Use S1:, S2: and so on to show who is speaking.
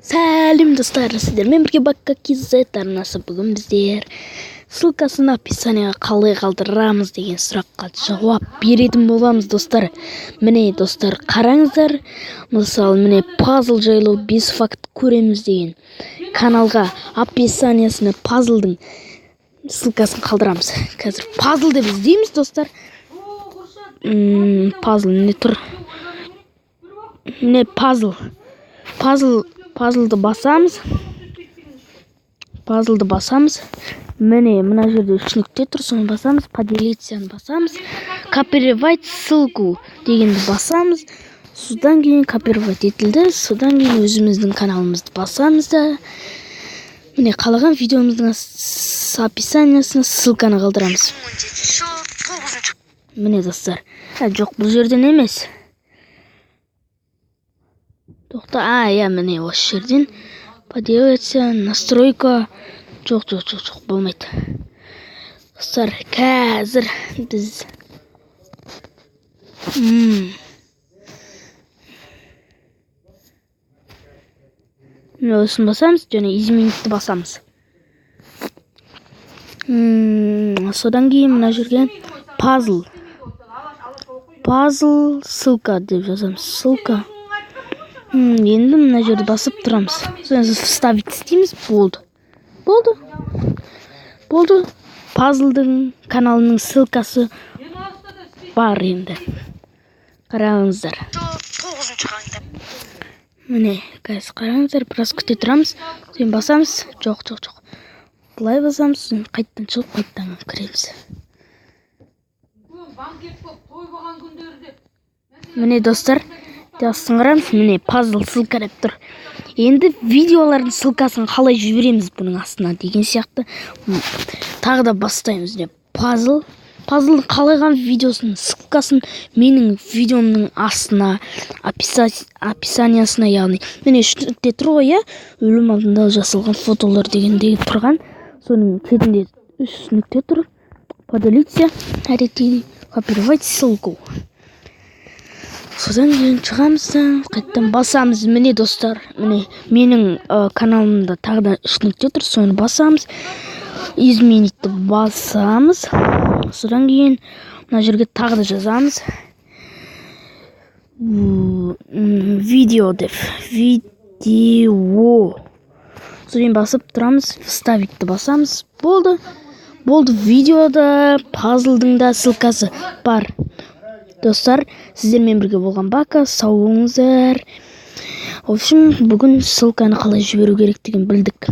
S1: Сәлем достар, сіздермен бірге Бакка KZ арнасы. Бүгін біздер ссылкасын описанияға қалай қалдырамыз деген сұраққа жауап беретін боламыз достар. Міне достар, қараңыздар, мысалы міне пазл жайлы 5 факт көреміз деген каналға описаниясына пазлдың ссылкасын қалдырамыз. Қазір пазл деп іздейміз достар. Пазл не тұр? Міне пазлды басамыз. Міне мына жерде 3 нүкте тұр, соны басамыз. Поделицияны басамыз. Копировать ссылку дегенді басамыз. Содан кейін копировать етілді. Содан кейін өзіміздің каналымызды басамыз да. Міне қалаған видеомыздың описаниясына ссылканы қалдырамыз. Міне достар. Жоқ, бұл жерден емес. Тоқта, міне осы жерден поделиться, настройка. Жоқ, болмайды. Достар, қазір біз міне осын басамыз, және изменитті басамыз. Содан кейін мына жерге пазл ссылка деп жазамыз. Ссылка. Енді мына жерді басып тұрамыз. Соны вставить істейміз. Болды. Пазлдың каналының ссылкасы бар енді. Қараңыздар. Міне, қараңыздар, біраз күте тұрамыз. Соны басамыз. Жоқ. Бұлай басамыз, соны қайттан шығып, қайттан кіреміз. Міне достар, сыңғырамыз, міне пазл ссылка деп тұр. Енді видеолардың ссылкасын қалай жібереміз бұның астына деген сияқты. Тағы да бастаймыз деп. Пазлдың қалайған видеосының ссылкасын менің видеомның астына, описаниясына, яғни міне 3 нүкте тұр ғой, өлім алдында жасалған фотолар дегендегі тұрған. Соның кетінде 3 нүкте тұр. Поделиться, копировать ссылку. Содан кейін шығамыз, қайттан басамыз. Міне достар, міне менің каналымда тағы да 3 нүкте тұр, соны басамыз. Изменитті басамыз. Содан кейін мына жерге тағы да жазамыз. Видео деп. Содан басып тұрамыз, вставитті басамыз. Болды, видеода пазлдың да ссылкасы бар. Достар, сіздермен бірге болған Бакка, сау болыңыздар. В общем, бүгін ссылканы қалай жіберу керек деген білдік.